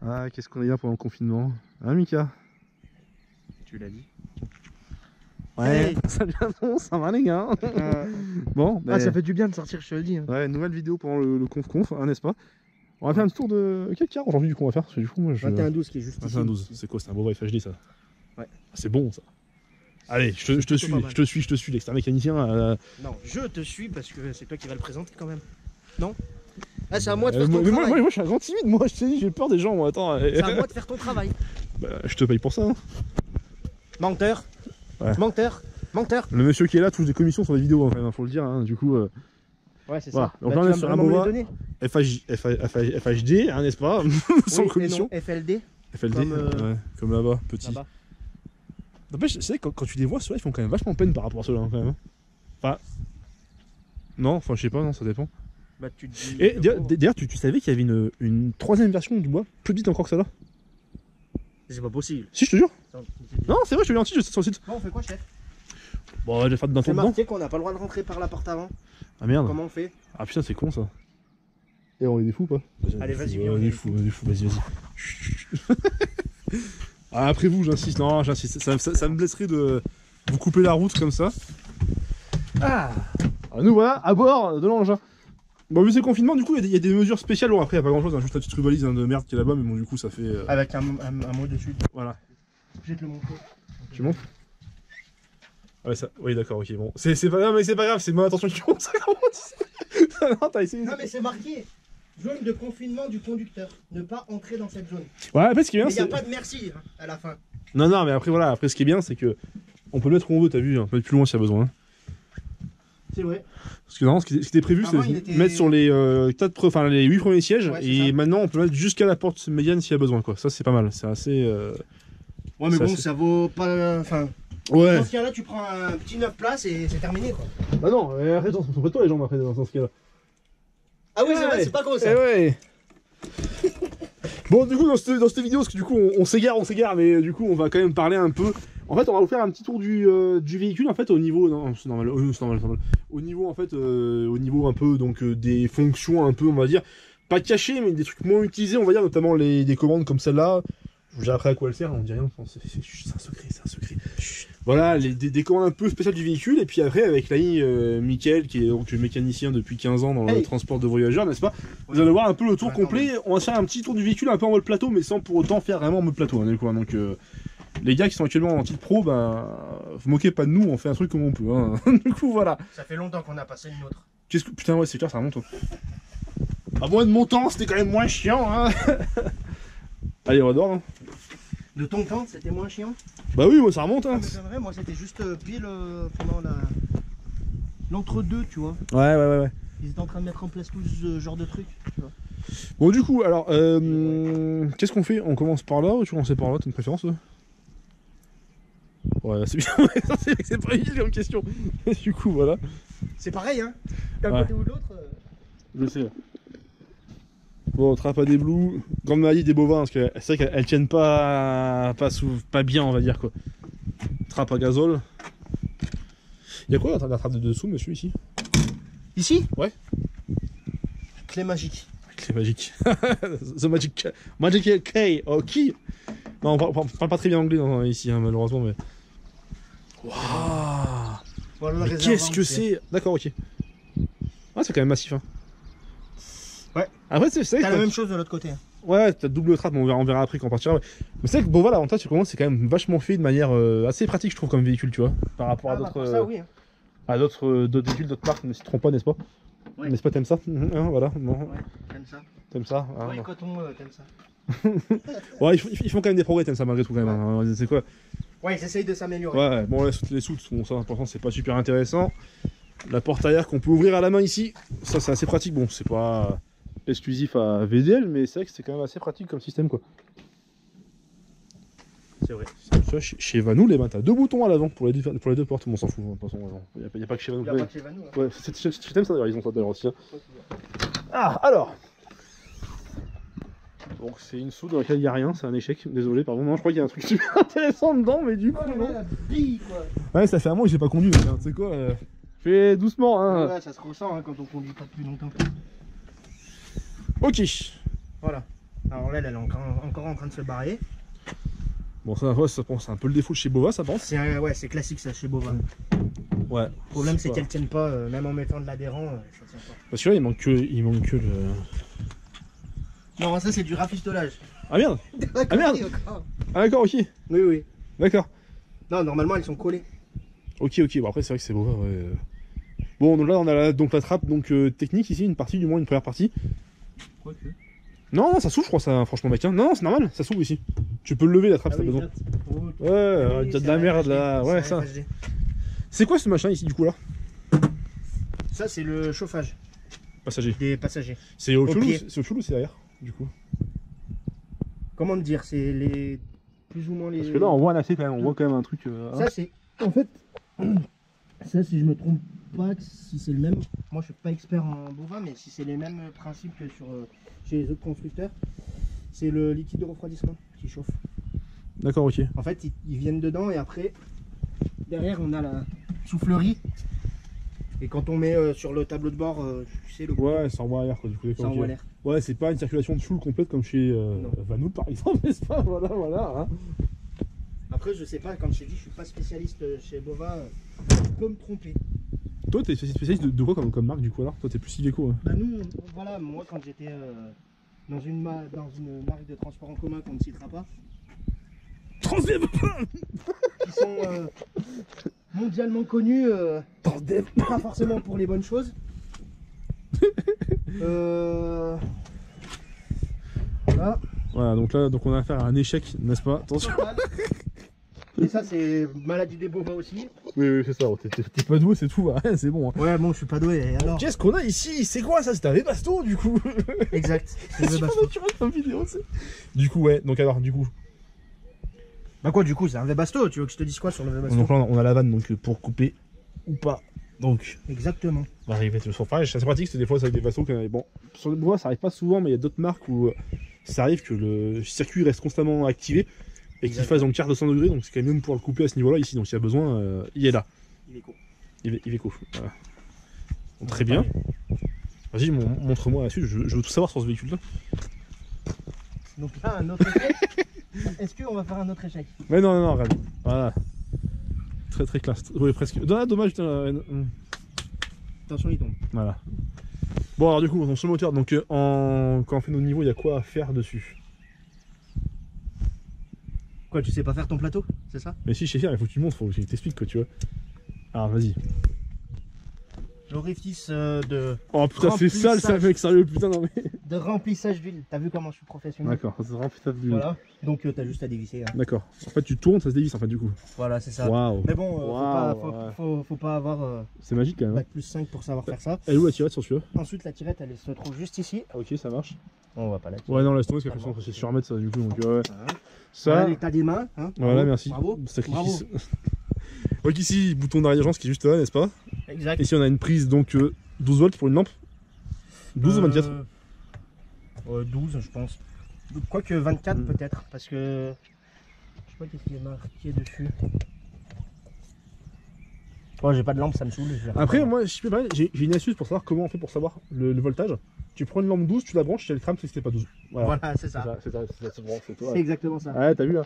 Ah, qu'est-ce qu'on a bien pendant le confinement? Hein, Mika? Tu l'as dit. Ouais, Hey. ça devient bon, ça va les gars. Bon, Ah, ça fait du bien de sortir, je te le dis. Hein. Ouais, nouvelle vidéo pendant le conf, hein, n'est-ce pas? On va faire un tour de... Quel car aujourd'hui du coup on va faire? Parce que du coup moi je... 21-12 qui est juste ici. 21-12, c'est quoi? C'est un beau Vive HD ça? Ouais. Ah, c'est bon ça. Allez, je te suis, je te suis, l'extérieur mécanicien. Non, je te suis parce que c'est toi qui vas le présenter quand même. Non? Ah, c'est à moi de faire ton mais travail. moi je suis un grand timide, moi je t'ai dit, j'ai peur des gens, moi attends. C'est à moi de faire ton travail. Bah, je te paye pour ça. Hein. Menteur. Ouais. Menteur. Menteur. Le monsieur qui est là touche des commissions sur les vidéos, hein, quand même, faut le dire, hein, du coup. Ouais, c'est voilà. ça. Donc Bah, là on est sur un MOVA FHD, hein, n'est-ce pas? Sans oui, commission. et non, FLD. FLD, Comme, ouais, comme là-bas, petit. Là-bas. N'empêche, c'est vrai que quand tu les vois, ceux-là ils font quand même vachement peine par rapport à ceux-là, hein, quand même. Enfin. Non, enfin je sais pas, non, ça dépend. Bah, tu te dis. Et d'ailleurs, tu savais qu'il y avait une troisième version du bois, plus petite encore que celle-là? C'est pas possible. Si, je te jure. Non, Non, c'est vrai, je te l'ai en titre sur le site. Bon, on fait quoi, chef? Bon, on va faire d'un C'est tour dedans. marqué qu'on n'a pas le droit de rentrer par la porte avant. Ah merde. Comment on fait? Ah putain, c'est con ça. Et on est des fous pas? Allez, vas-y, viens. On est des fous, vas-y. Ah, après vous, j'insiste, non, j'insiste. Ça me blesserait de vous couper la route comme ça. Ah, nous voilà à bord de l'engin. Bon, vu c'est confinement, du coup, il y a des mesures spéciales. Bon, après, il n'y a pas grand chose, hein, juste la petite rubalise de merde qui est là-bas, mais bon, du coup, ça fait. Avec un mot dessus. Voilà. Je vais te le montrer. Tu montes? Ouais, ça... Oui, d'accord, ok, bon. C'est pas grave, mais c'est pas grave, c'est mon attention qui compte, ça, comment on dit. Non, t'as essayé. Non, mais c'est marqué. Zone de confinement du conducteur. Ne pas entrer dans cette zone. Ouais, après, ce qui est bien, Mais il n'y c'est. a pas de merci hein, à la fin. Non, mais après, voilà, après, ce qui est bien, c'est que. On peut le mettre où on veut, t'as vu, on peut mettre plus loin s'il y a besoin. Hein. C'est vrai. Parce que normalement, ce qui était prévu, c'est de mettre sur les, les 8 premiers sièges, Ouais, et ça. maintenant, on peut mettre jusqu'à la porte médiane s'il y a besoin, quoi. Ça, c'est pas mal, c'est assez. Ouais, mais ça, bon, ça vaut pas. Enfin. Ouais. Dans ce cas-là, tu prends un petit 9 places et c'est terminé quoi. Bah non, après, on prête toi les jambes après, dans ce cas-là. Ah oui, c'est vrai, c'est pas gros ça. Eh ouais. Bon, du coup, dans cette vidéo, parce que du coup, on s'égare, mais du coup, on va quand même parler un peu. En fait, on va vous faire un petit tour du véhicule, en fait, au niveau. Non, c'est normal, c'est normal. Au niveau, en fait, au niveau un peu, donc, des fonctions un peu, on va dire, pas cachées, mais des trucs moins utilisés, on va dire, notamment des commandes comme celle-là. Je vous dirai après à quoi elle sert, on dit rien, c'est un secret. Voilà, des commandes un peu spéciales du véhicule, et puis après, avec l'ami Mickaël, qui est donc mécanicien depuis 15 ans dans le transport de voyageurs, n'est-ce pas? Vous allez voir un peu le tour complet. On va faire un petit tour du véhicule un peu en mode plateau, mais sans pour autant faire vraiment en mode plateau. Hein, donc, les gars qui sont actuellement en titre pro, bah, vous moquez pas de nous, on fait un truc comme on peut. Hein. Du coup, voilà. Ça fait longtemps qu'on a passé une autre. Qu'est-ce que. Putain, ouais, c'est clair, ça remonte. À moins de mon temps, c'était quand même moins chiant. Hein. Allez, on va dehors. Hein. De ton temps, c'était moins chiant? Bah oui, moi ça remonte. Hein. Ah, c'est vrai, moi c'était juste pile pendant l'entre-deux, tu vois. Ouais. Ils étaient en train de mettre en place tout ce genre de trucs, tu vois. Bon, du coup, alors, qu'est-ce qu'on fait? On commence par là ou tu commences par là? T'as une préférence? Ouais, c'est bien, c'est pas évident comme question. Du coup, voilà. C'est pareil, hein. D'un Ouais. côté ou de l'autre. Je sais. Bon, trappe à des blouses, grande maladie des bovins, parce que c'est vrai qu'elles tiennent pas bien, on va dire quoi. Trappe à gazole. Y'a quoi dans la trappe de dessous, monsieur, ici? Ici? Ouais. Clé magique. Clé magique. The Magic Key. Oh, qui? Non, on parle pas très bien anglais ici, hein, malheureusement, mais. Waouh! Voilà, Mais qu'est-ce que c'est? D'accord, ok. Ah, c'est quand même massif, hein. Ouais. Après, c'est vrai T'as que la même chose de l'autre côté. Hein. Ouais, t'as double trappe, mais on verra après quand on partira. Ouais. Mais c'est vrai que bon, voilà, l'avantage, c'est que c'est quand même vachement fait de manière assez pratique, je trouve, comme véhicule, tu vois, par rapport à d'autres. Ça, oui. Hein. À d'autres véhicules, d'autres marques, ne s'y trompent pas, n'est-ce pas? Ouais. N'est-ce pas, t'aimes ça? Hein, voilà. Bon. Ouais, t'aimes ça. T'aimes ça? Ah, Ouais, non. coton, t'aimes ça. Ouais, ils font quand même des progrès, t'aimes ça malgré tout, quand même. Hein. C'est quoi? Ouais, ils essayent de s'améliorer. Ouais, bon, les soutes, bon, ça, pour l'instant, c'est pas super intéressant. La porte arrière qu'on peut ouvrir à la main ici, ça, c'est assez pratique. Bon, c'est pas exclusif à VDL, mais c'est vrai que c'est quand même assez pratique comme système, quoi. C'est vrai. Ça, chez Vanou, les mains, t'as deux boutons à l'avant pour les deux portes, on s'en fout. De toute façon, y a pas que chez Vanou. Il n'y a pas que chez Vanou. Hein. Ouais, je t'aime ça d'ailleurs, ils ont ça d'ailleurs aussi. Hein. Ah, alors. Donc c'est une soude dans laquelle il n'y a rien, c'est un échec, désolé, pardon. Non, je crois qu'il y a un truc super intéressant dedans, mais du coup. Oh, non. La bille, quoi. Ouais, ça fait un mois que j'ai pas conduit, mec, hein. Tu sais quoi, fais doucement, hein. Ouais, ça se ressent hein, quand on conduit pas depuis longtemps. Ok. Voilà. Alors là, elle est encore en train de se barrer. Bon, ça, ouais, c'est un peu le défaut de chez Bova, ça pense. Ouais, c'est classique ça chez Bova. Ouais. Le problème, c'est qu'elles tiennent pas, même en mettant de l'adhérent, ça tient pas. Parce que là, il manque que le. Non, ça c'est du rafistolage. Ah merde. Ah merde. Ah d'accord, ok. Oui, oui. D'accord. Non, normalement, elles sont collées. Ok, bon après, c'est vrai que c'est Bova, ouais. Bon, donc là, on a donc la trappe donc, technique ici, une partie, du moins une première partie. Quoi que. Non, ça s'ouvre, je crois, ça, franchement, mec. Hein. Non, c'est normal, ça s'ouvre ici. Tu peux le lever la trappe si t'as besoin. Okay. Ouais, t'as de la merde là. Ouais, ça. C'est quoi ce machin ici, du coup, là? Ça, c'est le chauffage Passager. des passagers. C'est au chelou, c'est derrière, du coup. Comment te dire, c'est les. Plus ou moins les. Parce que là, on voit un assez quand même, on voit quand même un truc. Ça, c'est. En fait. Ça, si je me trompe pas, si c'est le même. Moi, je suis pas expert en bovin, mais si c'est les mêmes principes que chez les autres constructeurs, c'est le liquide de refroidissement qui chauffe. D'accord, ok. En fait, ils viennent dedans et après, derrière, on a la soufflerie. Et quand on met sur le tableau de bord, tu sais, le. Ouais, ça envoie à l'air, quoi, du coup. Ça envoie l'air. Ouais, c'est pas une circulation de full complète comme chez Vanout, par exemple, n'est-ce pas? Voilà. Hein. Après, je sais pas, comme je t'ai dit, je suis pas spécialiste chez Bova, je peux me tromper. Toi, t'es spécialiste de quoi comme marque, du coup, alors? Toi, t'es plus Iveco, hein. Bah, nous, voilà, moi, quand j'étais dans une marque de transport en commun qu'on ne citera pas, Transdev. qui sont mondialement connus, pas forcément pour les bonnes choses. Voilà. Voilà, donc là, on a affaire à un échec, n'est-ce pas? Attention. Et ça, c'est maladie des bovins aussi. Oui, c'est ça. T'es pas doué, c'est tout. Bah, c'est bon. Hein. Ouais, bon, je suis pas doué. Et alors? Qu'est-ce qu'on a ici? C'est quoi ça? C'est un Webasto, du coup. Exact. C'est C'est pas naturel comme vidéo, c'est. Du coup, ouais. Donc alors, du coup. Bah quoi, du coup, c'est un Webasto. Tu veux que je te dise quoi sur le Webasto? Donc là, on a la vanne donc pour couper ou pas. Donc. Exactement. On va arriver sur le surface. C'est assez pratique, c'est des fois ça avec des Webasto. Bon, sur le bois, ça arrive pas souvent, mais il y a d'autres marques où ça arrive que le circuit reste constamment activé. Et qu'il fasse donc quart de 100 degrés, donc c'est quand même mieux de pouvoir le couper à ce niveau-là ici. Donc s'il y a besoin, il est là. Iveco. Voilà. Donc, très bien. Vas-y, montre-moi la suite, je veux tout savoir sur ce véhicule-là. Donc là, un autre échec. Est-ce qu'on va faire un autre échec? Mais non, regarde. Voilà. Très classe. Oui, presque. Ah, dommage, putain. Attention, il tombe. Voilà. Bon, alors du coup, sur le moteur, donc quand on fait nos niveaux, il y a quoi à faire dessus? Quoi, tu sais pas faire ton plateau? C'est ça? Mais si, je sais faire, il faut que tu montres, faut que je t'explique, quoi, tu vois. Alors, vas-y. L'orifice de. Oh putain, c'est sale ça, mec, sérieux, putain, non mais. De remplissage d'huile. T'as vu comment je suis professionnel? D'accord, ça remplissage d'huile. Voilà. Donc t'as juste à dévisser. Hein. D'accord. En fait, tu tournes, ça se dévisse, en fait, du coup. Voilà, c'est ça. Waouh. Mais bon, faut pas avoir. C'est magique quand même. Bac plus 5 pour savoir faire ça. Elle est où la tirette sur celui-là? Ensuite, la tirette, elle se trouve juste ici. Ah, ok, ça marche. On va pas la tirer. Ouais, non, laisse tomber, parce qu'après, c'est sur 1 mètre, ça, du coup, donc ouais. Voilà. Ça. Voilà l'état des mains. Hein. Voilà, merci. Bravo. Sacrifice. Donc ici, bouton d'arrière-agence qui est juste là, n'est-ce pas? Exact. Ici, on a une prise, donc 12 volts pour une lampe. 12 ou 24? 12, je pense. Quoique 24 peut-être, parce que je sais pas qu'est-ce qui est marqué dessus. Oh, j'ai pas de lampe, ça me saoule. Après, moi, je peux parler, j'ai une astuce pour savoir comment on fait pour savoir le voltage. Tu prends une lampe 12, tu la branches, si elle crame, c'est que c'était pas 12. Voilà, c'est ça. C'est exactement ça. Ouais, t'as vu là.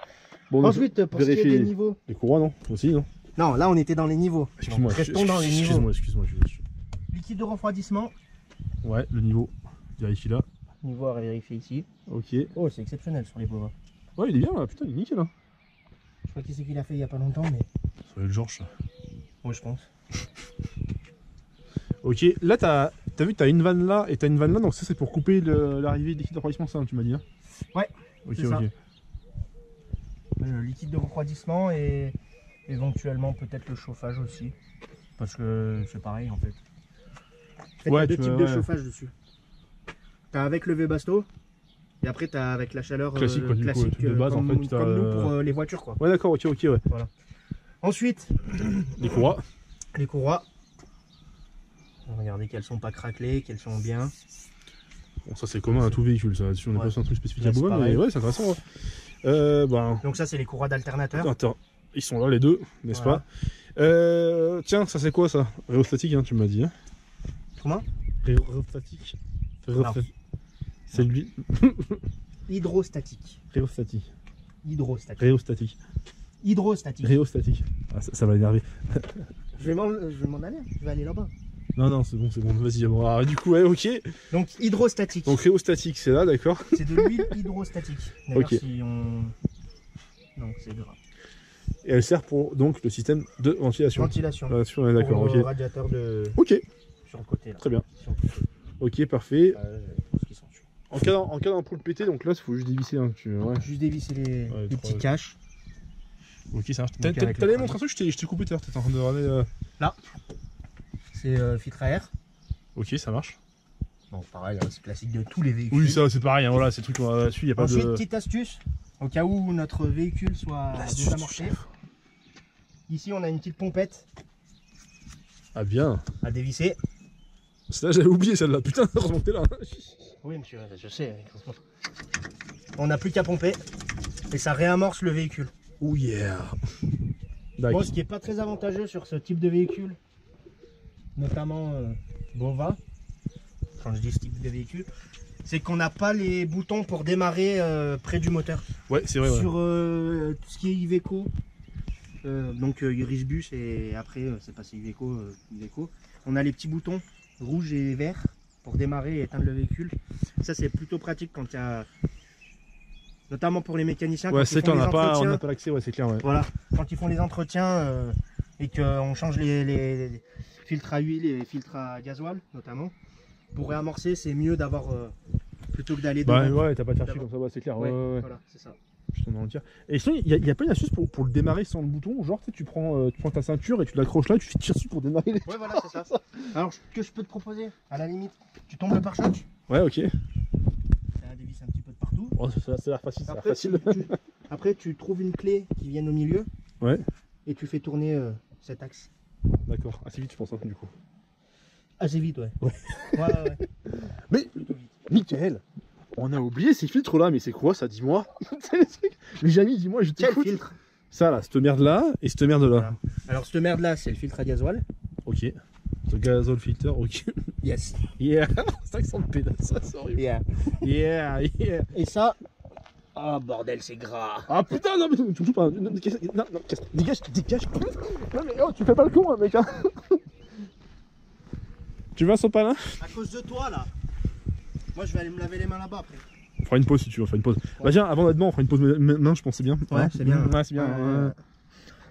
Bon, ensuite, pour ce qui est des niveaux. Les courroies, non? Aussi, non? Non, là on était dans les niveaux. Excuse-moi, restons dans les niveaux. Excuse-moi. Liquide de refroidissement. Ouais, le niveau. Vérifie là. Niveau à vérifier ici. Ok. Oh, c'est exceptionnel sur les bovins. Ouais, il est bien là, putain, il est nickel là. Je sais pas qui c'est qu'il a fait il y a pas longtemps, mais. Ça va être Georges. Ouais, je pense. Ok, là t'as vu, t'as une vanne là et t'as une vanne là, donc ça c'est pour couper l'arrivée de liquide de refroidissement, ça, tu m'as dit. Hein. Ouais. Ok. Le liquide de refroidissement et éventuellement peut-être le chauffage aussi. Parce que c'est pareil en fait. Ouais, t'as deux types de chauffage dessus. T'as avec le Webasto et après t'as avec la chaleur classique de base, comme, en fait, comme nous pour les voitures quoi. Ouais, d'accord, ok, ouais. Voilà. Ensuite, les courroies. Les courroies. Regardez qu'elles sont pas craquelées, qu'elles sont bien. Bon, ça c'est commun à tout véhicule, ça. Si on n'est pas sur un truc spécifique à Bovin, mais ouais, c'est intéressant. Ouais. Donc ça c'est les courroies d'alternateur. Attends, ils sont là les deux, n'est-ce pas? Tiens, ça c'est quoi ça? Rhéostatique, hein, tu m'as dit. Hein. Comment? Rhéostatique. C'est l'huile. hydrostatique. Rhéostatique. Hydrostatique. Rhéostatique. Hydrostatique. Rhéostatique. Ah, ça va énerver. Je vais m'en aller, je vais aller là-bas. Non, c'est bon, vas-y. Bon, alors, du coup, ouais, ok. Donc hydrostatique. Donc rhéostatique, c'est là, d'accord. C'est de l'huile hydrostatique. D'ailleurs, Ok. si on... Donc c'est grave. Et elle sert pour donc le système de ventilation. Ventilation. On est d'accord, Pour ok. le radiateur de... Ok, sur le côté là. très bien. Sur le côté. Ok, parfait. Tout ce qui s'ensuit. En cas d'ampoule pétée, donc là, il faut juste dévisser. Hein, ouais. Juste dévisser les petits trois- caches. Ok, ça marche. Donc, avec T'as le les montres un truc, je t'ai coupé tout à l'heure, t'étais en train de regarder. Là. C'est filtre à air. Ok, ça marche. Bon, pareil, hein, c'est classique de tous les véhicules. Oui, ça c'est pareil, hein, voilà, ces trucs là-dessus, il n'y a pas Ensuite, de. petite astuce, au cas où notre véhicule soit L'astuce désamorcé. du chef. Ici, on a une petite pompette Ah bien. à dévisser. Ça, j'avais oublié celle-là, putain, heureusement que t'es là. Oui, monsieur, je sais. On n'a plus qu'à pomper et ça réamorce le véhicule. Oh yeah. Bon, ce qui n'est pas très avantageux sur ce type de véhicule, notamment Bova, quand je dis ce type de véhicule, c'est qu'on n'a pas les boutons pour démarrer près du moteur. Ouais, c'est vrai. Ouais. Sur tout ce qui est Iveco, donc Irisbus et après c'est passé Iveco, on a les petits boutons rouge et vert pour démarrer et éteindre le véhicule. Ça c'est plutôt pratique quand il y a, notamment pour les mécaniciens. Ouais, c'est qu'on n'a pas l'accès, ouais, c'est clair. Ouais. Voilà, quand ils font les entretiens et qu'on change les filtres à huile et les filtres à gasoil notamment, pour réamorcer c'est mieux d'avoir plutôt que d'aller Bah devant. ouais, t'as pas de faire chier comme ça, ouais, c'est clair. Ouais, Ouais. voilà, c'est ça. Putain, on tire. Et sinon, il y a pas une astuce pour le démarrer sans le bouton, genre tu prends ta ceinture et tu l'accroches là, tu fais tirer dessus pour démarrer. Ouais, voilà, c'est ça. Alors, ce que je peux te proposer, à la limite, tu tombes le pare-choc, Ouais, ok. ça dévisse un petit peu de partout. Oh, ça a l'air facile, ça a l'air Après, facile. après, tu trouves une clé qui vienne au milieu. Ouais. Et tu fais tourner cet axe. D'accord, assez vite, je pense, hein, du coup. Assez vite, ouais. Ouais. Ouais. Mais, Plutôt vite. Mickaël, on a oublié ces filtres là, mais c'est quoi ça, dis-moi? Mais Jamie, dis-moi, je Quel t'écoute. filtre? Ça là, cette merde là et cette merde là. Voilà. Alors, cette merde là, c'est le filtre à gasoil. Ok. The gasol filter, ok. Yes. Yeah. C'est accent de pédale, ça, c'est horrible. Yeah. Yeah, yeah. Et ça. Oh bordel, c'est gras. Ah putain, non mais tu me touches pas. Non, dégage. Non mais oh, tu fais pas le con, hein, mec. Hein. Tu vas, Sopalin? À cause de toi là. Moi, je vais aller me laver les mains là-bas après. On fera une pause si tu veux, on fera une pause. Bah tiens, avant d'être on fera une pause main, je pensais bien. Ouais, c'est bien. Ouais, c'est bien. Ouais.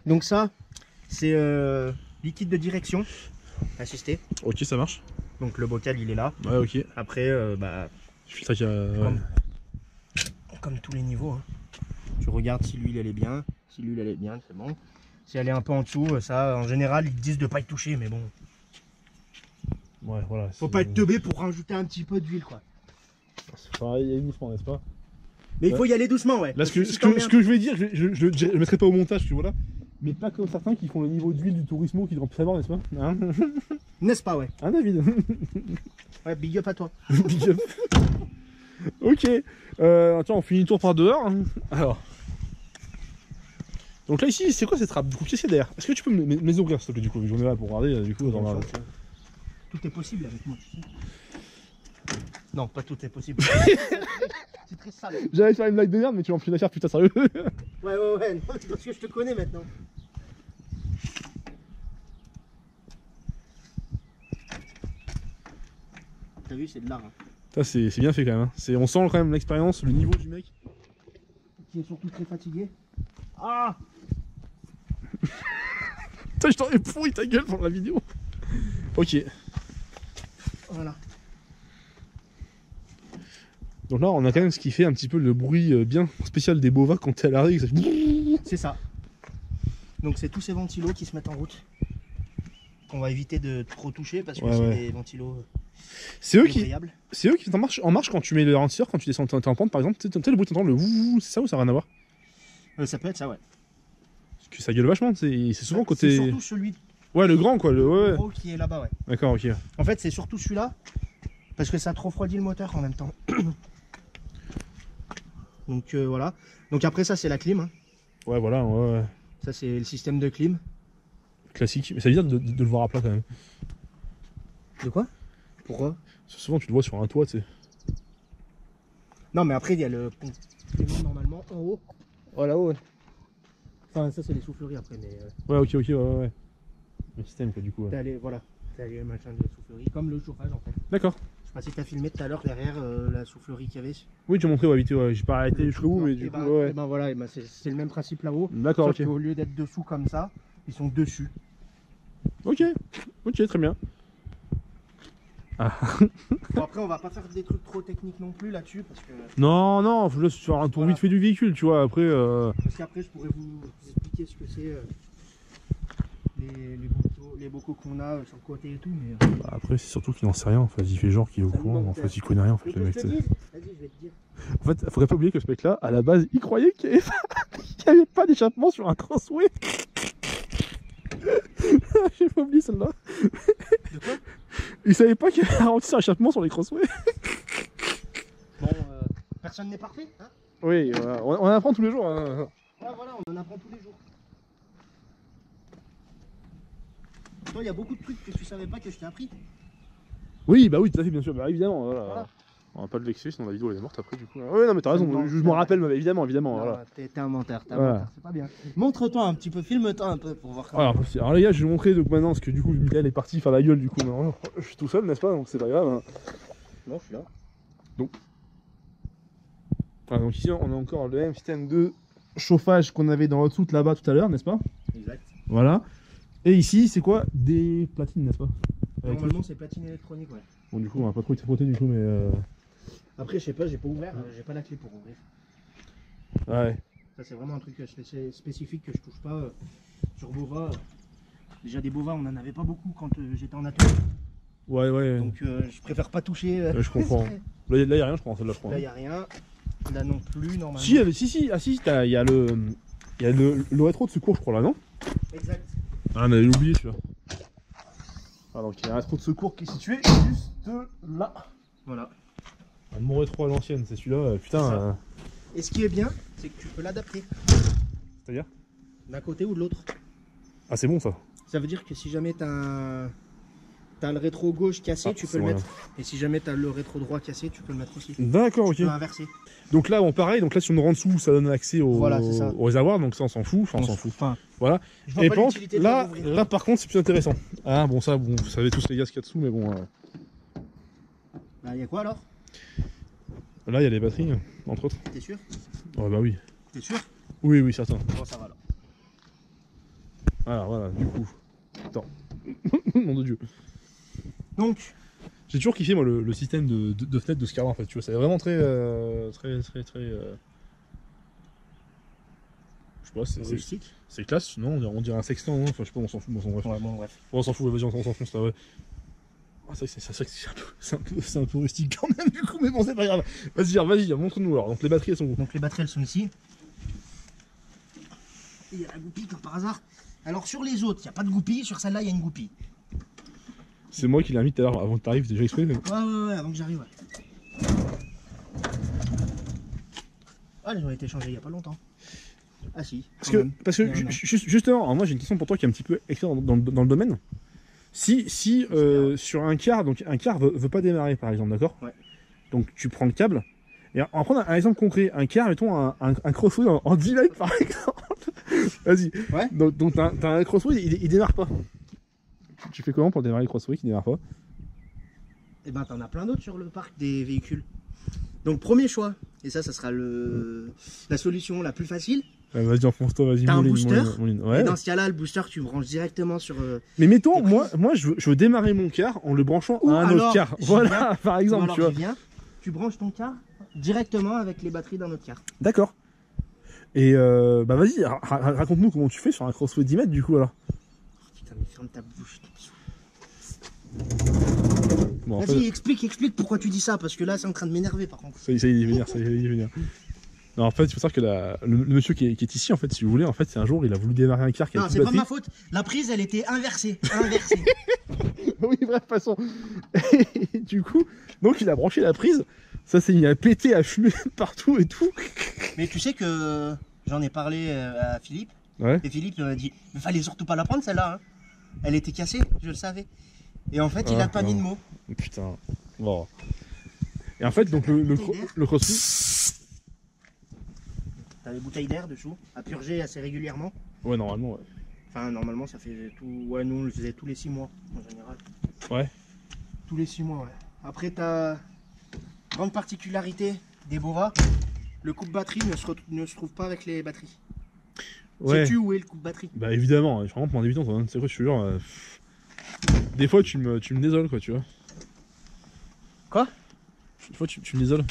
Donc ça, c'est liquide de direction assisté. Ok, ça marche. Donc le bocal, il est là. Ouais, ok. Après, bah, Je filtre avec, comme tous les niveaux, hein. Tu regardes si l'huile elle est bien. Si l'huile elle est bien, c'est bon. Si elle est un peu en dessous, ça, en général, ils disent de pas y toucher, mais bon. Ouais, voilà. Faut pas être teubé pour rajouter un petit peu d'huile, quoi. Il y a doucement, n'est-ce pas? Mais il faut y aller doucement, ouais. Là, ce que je vais dire, je le mettrai pas au montage, tu vois là. Mais pas comme certains qui font le niveau d'huile du Turismo qui devraient savoir, n'est-ce pas, hein? N'est-ce pas, ouais. Hein, David? Ouais, big up à toi. Big up. Ok. Attends, on finit le tour par dehors. Alors. Donc là, ici, c'est quoi cette trappe? Du coup, qu'est-ce qu'il y a derrière? Est-ce que tu peux me les ouvrir, s'il te plaît, du coup? J'en ai là pour regarder, du coup, dans la... Tout est possible avec moi, tu sais. Non, pas tout est possible. C'est très sale. J'allais faire une blague de merde, mais tu m'en fais une affaire, putain, sérieux? Ouais, non, c'est parce que je te connais maintenant. T'as vu, c'est de l'art. Hein. Ça, c'est bien fait quand même. Hein. On sent quand même l'expérience, le niveau du mec. Qui est surtout très fatigué. Ah! Putain, je t'aurais pourri ta gueule pour la vidéo. Ok. Voilà. Donc là, on a quand même ce qui fait un petit peu le bruit bien spécial des Bova quand t'es à l'arrêt. C'est ça. Donc c'est tous ces ventilos qui se mettent en route. Qu'on va éviter de trop toucher parce que c'est des ventilos c'est eux qui sont en marche quand tu mets le ralentisseur, quand tu descends en pente par exemple. Tu sais le bruit, t'entends le wouh, c'est ça ou ça n'a rien à voir? Ça peut être ça, ouais. Parce que ça gueule vachement, c'est souvent côté... C'est surtout celui ouais, le grand quoi, le gros qui est là-bas, ouais. D'accord, ok. En fait, c'est surtout celui-là parce que ça trop refroidit le moteur en même temps. Donc voilà. Donc après ça, c'est la clim. Hein. Ouais, voilà, ouais. Ça, c'est le système de clim. Classique, mais ça veut dire de le voir à plat quand même. De quoi? Pourquoi? Souvent tu le vois sur un toit, tu sais. Non, mais après, il y a le complément normalement en haut. Oh là-haut, ouais. Enfin, ça, c'est les souffleries après, mais. Ouais, ok, ouais. Le système, quoi, du coup. Ouais. T'as les, voilà. T'as les machins de soufflerie, comme le chauffage en fait. D'accord. Je sais pas si t'as filmé tout à l'heure derrière la soufflerie qu'il y avait. Oui, tu as montré, ouais, vite, ouais. J'ai pas arrêté jusqu'au bout, mais du coup, ouais. Et ben voilà, et ben c'est le même principe là-haut. D'accord, ok. Au lieu d'être dessous comme ça, ils sont dessus. Ok, très bien. Ah. Bon, après, on va pas faire des trucs trop techniques non plus là-dessus parce que. Non, faut juste faire un tour vite fait du véhicule, tu vois. Après. Parce qu'après, je pourrais vous expliquer ce que c'est les bocaux qu'on a sur le côté et tout. Mais. Bah, après, c'est surtout qu'il n'en sait rien. En fait, il fait genre qu'il est au courant. En fait, il connaît rien. En fait, le mec. Vas-y, je vais te dire. En fait, faudrait pas oublier que ce mec-là, à la base, il croyait qu'il n'y avait pas d'échappement sur un crossway. J'ai pas oublié celle-là. De quoi? Il savait pas qu'il y avait un ralenti sur échappement sur les crossways. Bon, personne n'est parfait, hein? Oui, voilà. On apprend tous les jours. Hein. Ouais, voilà, on en apprend tous les jours. Toi, il y a beaucoup de trucs que tu savais pas que je t'ai appris. Oui, bah oui, tout à fait, bien sûr. Bah évidemment, voilà. On va pas le vexer, sinon la vidéo elle est morte après du coup. Ouais, non, mais t'as raison, je m'en rappelle, mais évidemment. Non, Voilà. T'es un menteur, c'est pas bien. Montre-toi un petit peu, filme-toi un peu pour voir comment. Alors les gars, je vais vous montrer donc maintenant, parce que du coup, Michael est parti faire la gueule, du coup, maintenant, je suis tout seul, n'est-ce pas? Donc c'est pas grave. Hein. Non, je suis là. Donc ici, on a encore le même système de chauffage qu'on avait dans l'autre soute là-bas tout à l'heure, n'est-ce pas? Exact. Voilà. Et ici, c'est quoi? Des platines, n'est-ce pas? Normalement, c'est platine électronique, ouais. Bon, du coup, on va pas trop frotter du coup, mais. Après, je sais pas, j'ai pas ouvert, j'ai pas la clé pour ouvrir. Ouais. Ça, c'est vraiment un truc spécifique que je touche pas sur Bova. Déjà, des Bova, on en avait pas beaucoup quand j'étais en atelier. Ouais. Donc, je préfère pas toucher. Je comprends. Là, y a rien, je crois, celle-là, je crois. Là, y a rien. Là non plus, normalement. Si, il y a le rétro de secours, je crois, là, non? Exact. Ah, on avait oublié celui-là. Ah, donc il y a un rétro de secours qui est situé juste là. Voilà. Mon rétro à l'ancienne, c'est celui-là, putain. Et ce qui est bien, c'est que tu peux l'adapter. C'est-à-dire? D'un côté ou de l'autre. Ah, c'est bon ça. Ça veut dire que si jamais t'as le rétro gauche cassé, tu peux le mettre. Et si jamais t'as le rétro droit cassé, tu peux le mettre aussi. D'accord, ok. Tu peux inverser. Donc là, bon, pareil, donc là, si on rentre dessous, ça donne accès au réservoir, donc ça, on s'en fout. Enfin, on s'en fout. Enfin, voilà. Et là, par contre, c'est plus intéressant. Ah, bon, ça, bon, vous savez tous les gars ce qu'il y a dessous, mais bon. Bah, il y a quoi alors? Là, il y a les batteries, entre autres. T'es sûr? Ouais, bah oui. T'es sûr? Oui, certain. Bon, ça va alors. Voilà, du coup. Attends. Mon Dieu. Donc, j'ai toujours kiffé moi le système de fenêtre de ce car-là en fait, tu vois, c'est vraiment très je sais pas, c'est classe, non, on dirait un sextant, non, enfin je sais pas, on s'en fout, bref. Ouais, bon, bref. On s'en fout, vas-y, on s'enfonce là, ouais. Ah, c'est un peu rustique quand même du coup, mais bon c'est pas grave. Vas-y, montre-nous alors. Donc les batteries elles sont où? Donc les batteries elles sont ici. Et il y a la goupille comme par hasard. Alors sur les autres, il n'y a pas de goupille, sur celle-là il y a une goupille. C'est moi qui l'ai mis tout à l'heure avant que tu arrives, déjà exprès. Ouais, avant que j'arrive, ouais. Ah, elles ont été changées il n'y a pas longtemps. Ah si. Parce que justement, moi j'ai une question pour toi qui est un petit peu expert dans le domaine. Si sur un car, donc un car veut pas démarrer par exemple, d'accord? Ouais. Donc tu prends le câble. Et on va prendre un exemple concret, un car, mettons un crossway en 10 light par exemple. Vas-y. Ouais. Donc t'as un crossway, il démarre pas. Tu fais comment pour démarrer le crossway qui démarre pas? Eh ben t'en as plein d'autres sur le parc des véhicules. Donc premier choix, et ça sera la solution la plus facile. Vas-y, enfonce-toi, vas-y. T'as un booster, ouais. Et dans ce cas-là, le booster, tu branches directement sur... Mais mettons, moi je veux démarrer mon car en le branchant à un autre car. Voilà, par exemple, tu vois. Tu branches ton car directement avec les batteries d'un autre car. D'accord. Et bah vas-y, raconte-nous comment tu fais sur un crossway 10 mètres du coup alors. Putain, mais ferme ta bouche. Bon, vas-y, explique pourquoi tu dis ça, parce que là c'est en train de m'énerver par contre. Ça y est, il est venir. Non, en fait, il faut savoir que le monsieur qui est ici, en fait, si vous voulez, en fait, c'est un jour, il a voulu démarrer un car qui a non, c'est pas ma faute. La prise, elle était inversée. Oui, bref, passons. Et du coup, donc il a branché la prise. Ça s'est mis à péter, à fumer partout et tout. Mais tu sais que j'en ai parlé à Philippe. Ouais. Et Philippe m'a dit, mais fallait surtout pas la prendre celle-là. Hein. Elle était cassée, je le savais. Et en fait, il a pas mis de mots. Putain. Bon. Et en fait, donc le crossfit. T'as des bouteilles d'air dessous, à purger assez régulièrement. Ouais, normalement, ouais. Enfin, normalement, ça fait tout. Ouais, nous on le faisait tous les 6 mois en général. Ouais. Tous les 6 mois, ouais. Après, t'as. Grande particularité des Bova, le coupe-batterie ne se trouve pas avec les batteries. Ouais. Sais-tu où est le coupe-batterie? Bah évidemment, je suis vraiment pour un débutant, toi. C'est quoi, je te jure. Des fois, tu me désoles, quoi, tu vois. Quoi? Des fois, tu me désoles.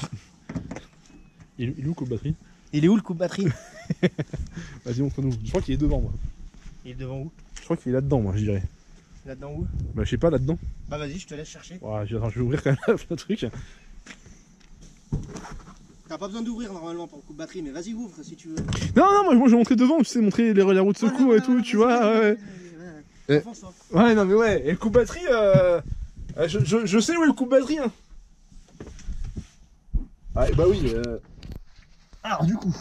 Il est où le coupe-batterie? Il est où le coupe-batterie? Vas-y, montre-nous. Je crois qu'il est devant, moi. Il est devant où? Je crois qu'il est là-dedans, moi, je dirais. Là-dedans où? Bah, je sais pas, là-dedans. Bah, vas-y, je te laisse chercher. Ouais, attends, je vais ouvrir quand même le truc. T'as pas besoin d'ouvrir normalement pour le coupe-batterie, mais vas-y, ouvre si tu veux. Non, moi, je vais montrer devant, tu sais, montrer les roues de secours et tout, tu vois. Ouais. Ouais, non, mais ouais, et le coupe-batterie, je sais où est le coupe-batterie, hein. Ah, bah oui. Alors, du coup,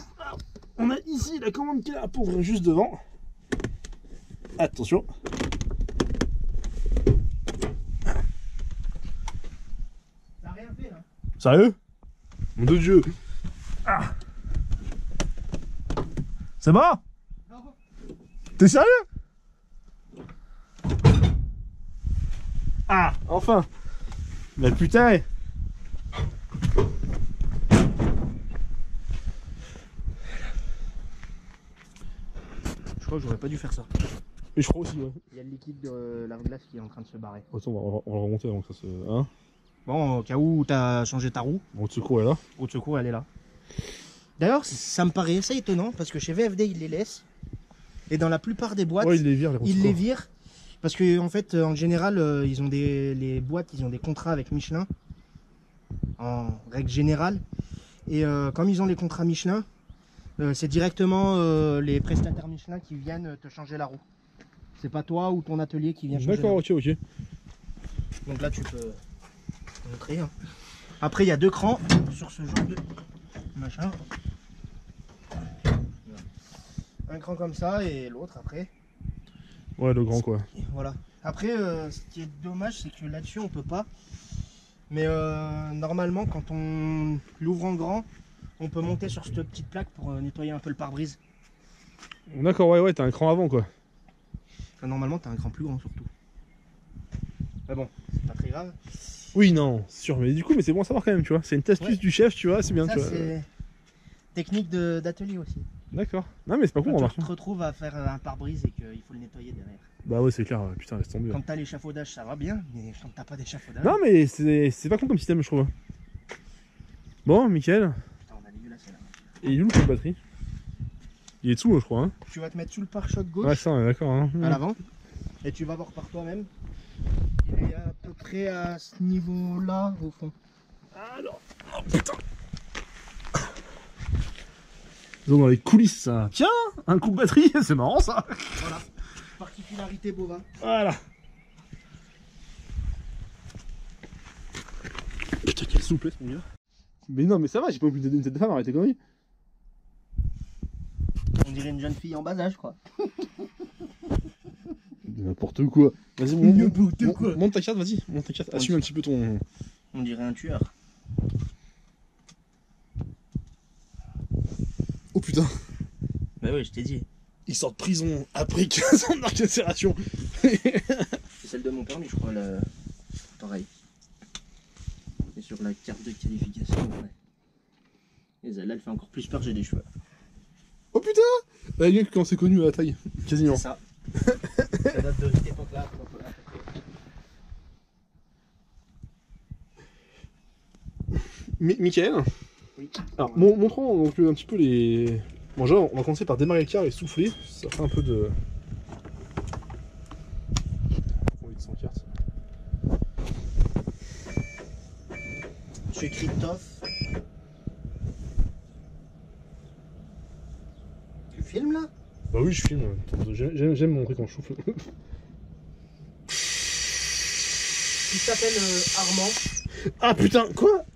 on a ici la commande qui est là pour ouvrir juste devant. Attention. T'as rien fait là? Sérieux? Mon Dieu. Ah. C'est bon? Non. T'es sérieux? Ah, enfin. Mais putain. Je crois que j'aurais pas dû faire ça. Et je crois aussi, ouais. Il y a le liquide de la glace qui est en train de se barrer. Attends, on va remonter avant que ça se... Hein? Bon, au cas où t'as changé ta roue, Roue de secours est là. roue de secours elle est là. D'ailleurs, ça me paraît assez étonnant parce que chez VFD ils les laissent. Et dans la plupart des boîtes, Ouais, ils les virent, les roues de ils secours. les virent. Parce que en fait, en général, ils ont les boîtes, ils ont des contrats avec Michelin. En règle générale. Et comme ils ont les contrats Michelin, c'est directement les prestataires Michelin qui viennent te changer la roue. C'est pas toi ou ton atelier qui vient changer la D'accord, roue. ok. Donc là, tu peux montrer. Hein. Après, il y a 2 crans sur ce genre de machin. Un cran comme ça et l'autre après. Ouais, le grand, quoi. Voilà. Après, ce qui est dommage, c'est que là-dessus, on peut pas. Mais normalement, quand on l'ouvre en grand, on peut monter sur cette petite plaque pour nettoyer un peu le pare-brise. D'accord, ouais, t'as un cran avant, quoi. Enfin, normalement, tu as un cran plus grand surtout. Mais bon, c'est pas très grave. Oui, non, c'est sûr, mais du coup, mais c'est bon à savoir quand même, tu vois. C'est une astuce du chef, tu vois, c'est bien, Ça, tu vois. c'est technique d'atelier aussi. D'accord. Non, mais c'est pas con, Quand remarque. tu te retrouves à faire un pare-brise et qu'il faut le nettoyer derrière. Bah ouais, c'est clair, putain, laisse tomber. Quand t'as l'échafaudage, ça va bien, mais quand t'as pas d'échafaudage. Non, mais c'est pas con comme système, je trouve. Bon, Mickaël. Putain, on a dégueulassé là. Et il est où le coup de batterie? Il est dessous, je crois. Hein. Tu vas te mettre sous le pare-choc gauche. Ouais, ça, on est d'accord. Hein. À l'avant. Et tu vas voir par toi-même. Il est à peu près à ce niveau-là, au fond. Alors, oh putain. Ils sont dans les coulisses, ça. Tiens, un coup de batterie, c'est marrant, ça. Voilà. Particularité bovin. Voilà. Putain, quelle souplesse, mon gars. Mais non, mais ça va, j'ai pas oublié de cette femme, arrête tes conneries. On dirait une jeune fille en bas âge, quoi. N'importe quoi. Vas-y, monte ta carte, vas-y. Monte ta carte. Assume un petit peu ton... On dirait un tueur. Oh putain. Bah oui, je t'ai dit. Il sort de prison après 15 ans d'incarcération. C'est celle de mon permis, je crois, là. Pareil. Et sur la carte de qualification, ouais. Et celle-là, elle fait encore plus peur, j'ai des cheveux. Oh putain. Elle vient quand c'est connu à la taille. Quasiment. C'est ça. Ça date de cette époque-là. Mickaël. Oui. Alors, montrons donc un petit peu les... Bon, déjà, on va commencer par démarrer le car et souffler. Ça fait un peu de... Sans carte. Chez Christophe. Tu filmes là? Bah oui, je filme. J'aime montrer quand je souffle. Il s'appelle Armand. Ah putain, quoi?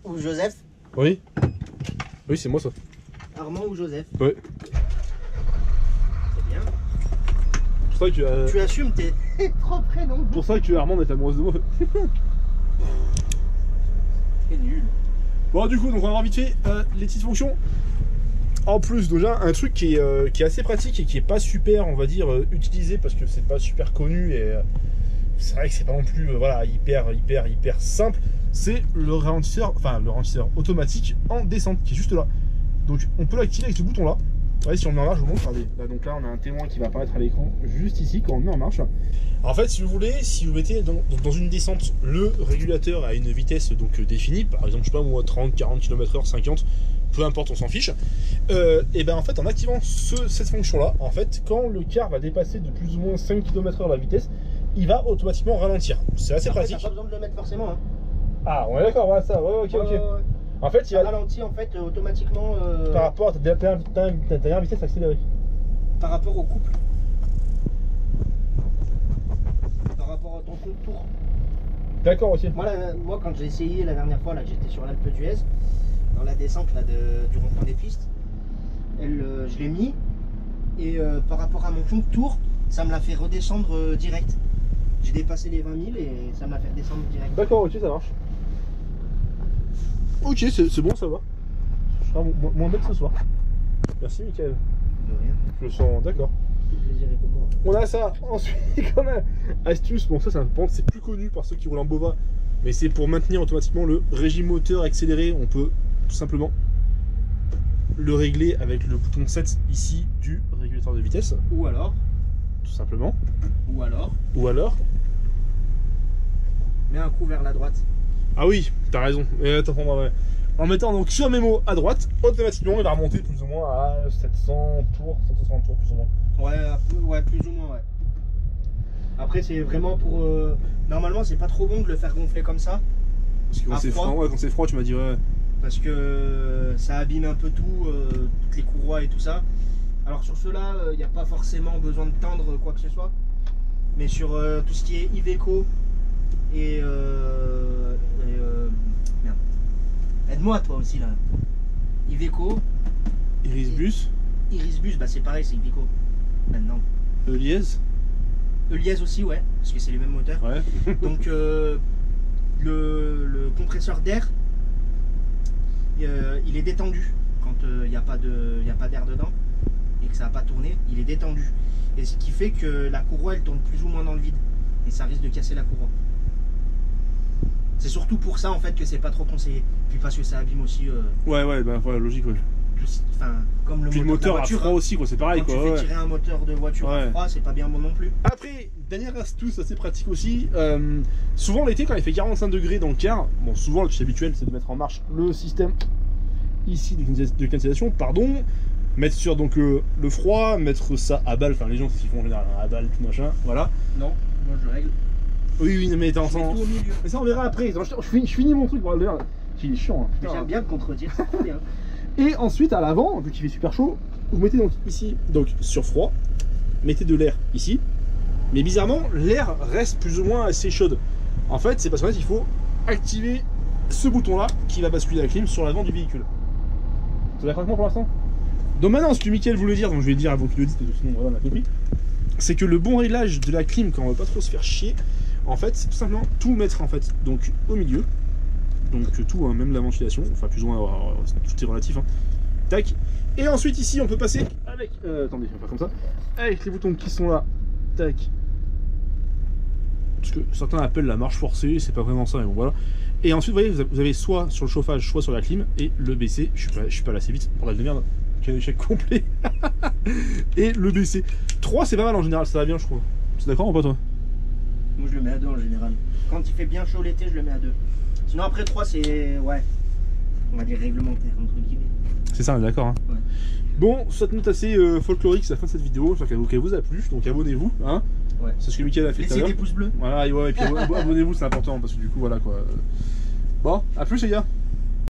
Ou Joseph. Oui. Oui, c'est moi ça. Armand ou Joseph. Ouais. C'est bien. C'est pour ça que Tu assumes tes trop prénoms. pour ça que Armand est amoureuse de moi. Bon, du coup, donc on va voir vite fait les petites fonctions. En plus, déjà, un truc qui est assez pratique et qui est pas super, on va dire, utilisé parce que c'est pas super connu et c'est vrai que c'est pas non plus voilà, hyper simple. C'est le ralentisseur, enfin le ralentisseur automatique en descente qui est juste là. Donc on peut l'activer avec ce bouton là. Ouais, si on le met en marche, je vous montre. Regardez. Là, donc là, on a un témoin qui va apparaître à l'écran juste ici quand on le met en marche. En fait, si vous voulez, si vous mettez dans une descente le régulateur à une vitesse donc définie, par exemple, je sais pas moi, 30, 40 km/h, 50, peu importe, on s'en fiche. Et ben en fait, en activant cette fonction-là, en fait, quand le car va dépasser de plus ou moins 5 km/h la vitesse, il va automatiquement ralentir. C'est assez pratique. T'as pas besoin de le mettre forcément. Hein. Ah, on est d'accord, voilà ça. Ouais, ok. En fait, il ralentit en fait automatiquement. Par rapport à ta dernière vitesse accélérée. Par rapport au couple. Par rapport à ton tour. D'accord, ok. Moi, quand j'ai essayé la dernière fois, là, j'étais sur l'Alpe d'Huez, dans la descente là, du rond-point des pistes, je l'ai mis et par rapport à mon compte tour, ça me l'a fait redescendre direct. J'ai dépassé les 20 000 et ça me l'a fait redescendre direct. D'accord, ok, ça marche. Ok, c'est bon, ça va. Je serai moins bête ce soir. Merci, Mickaël. De rien. Je le sens, d'accord. Plaisir est pour moi. On a ça. Ensuite, quand même, astuce. Bon, ça, c'est plus connu par ceux qui roulent en Bova, mais c'est pour maintenir automatiquement le régime moteur accéléré. On peut tout simplement le régler avec le bouton 7 ici du régulateur de vitesse. Ou alors, tout simplement. Ou alors, mets un coup vers la droite. Ah oui, t'as raison. Ouais. En mettant donc sur mémo à droite, automatiquement il va remonter plus ou moins à 700 tours, 760 tours plus ou moins. Ouais, plus ou moins, ouais. Après, c'est vraiment pour. Normalement, c'est pas trop bon de le faire gonfler comme ça. Parce que quand c'est froid, quand c'est froid, tu m'as dit ouais. Parce que ça abîme un peu tout, toutes les courroies et tout ça. Alors sur ceux-là, il n'y a pas forcément besoin de tendre quoi que ce soit. Mais sur tout ce qui est Iveco et merde. Aide-moi toi aussi là. Iveco. Irisbus. Irisbus, bah c'est pareil, c'est Iveco. Maintenant. Eliez. Eliez aussi, ouais, parce que c'est les mêmes moteurs. Ouais. Donc le compresseur d'air, il est détendu quand il n'y a pas d'air dedans et que ça n'a pas tourné, il est détendu. Et ce qui fait que la courroie elle tourne plus ou moins dans le vide et ça risque de casser la courroie. C'est surtout pour ça en fait que c'est pas trop conseillé. Puis parce que ça abîme aussi. Ouais, bah voilà, logique, ouais. Enfin, comme puis le moteur à froid aussi, quoi, c'est pareil, quand quoi. Tu fais tirer un moteur de voiture à froid, c'est pas bien bon non plus. Après, dernière astuce assez pratique aussi, souvent l'été quand il fait 45 degrés dans le car, bon souvent le truc habituel c'est de mettre en marche le système ici de climatisation, mettre sur donc le froid, mettre ça à balle, enfin les gens c'est ce qu'ils font en général, à balle, tout machin, voilà. Non, moi je règle. Oui, mais attends, tout au milieu. Mais ça on verra après, je finis mon truc, voilà, il est chiant. Hein. J'aime bien te contredire, c'est trop bien. Et ensuite à l'avant, vu qu'il fait super chaud, vous mettez donc ici, donc sur froid, mettez de l'air ici, mais bizarrement l'air reste plus ou moins assez chaude. En fait c'est parce qu'en fait il faut activer ce bouton là qui va basculer la clim sur l'avant du véhicule. C'est d'accord avec moi pour l'instant? Donc maintenant ce que Mickaël voulait dire, donc je vais le dire avant qu'il le dise, parce que sinon voilà, on a compris, c'est que le bon réglage de la clim quand on veut pas trop se faire chier, en fait c'est tout simplement tout mettre en fait donc au milieu. Donc tout, hein, même la ventilation, enfin plus ou moins, tout est relatif. Hein. Tac. Et ensuite ici on peut passer avec, attendez, on va faire comme ça, avec les boutons qui sont là, tac. Ce que certains appellent la marche forcée, c'est pas vraiment ça, mais bon voilà. Et ensuite vous voyez, vous avez soit sur le chauffage, soit sur la clim, et le BC, je suis pas là assez vite, bordel de merde, quel échec complet. Et le BC. 3 c'est pas mal en général, ça va bien je trouve. C'est d'accord ou pas toi? Moi je le mets à 2 en général. Quand il fait bien chaud l'été, je le mets à 2. Sinon après 3 c'est, ouais, on va dire réglementaire entre guillemets. C'est ça, on est d'accord. Hein. Ouais. Bon, cette note assez folklorique, c'est la fin de cette vidéo. J'espère qu'elle vous a plu, donc abonnez-vous. Hein. Ouais. C'est ce que Mickaël a fait tout à l'heure. Laissez des pouces bleus. Voilà, et puis abonnez-vous, c'est important, parce que du coup, voilà quoi. Bon, à plus les gars.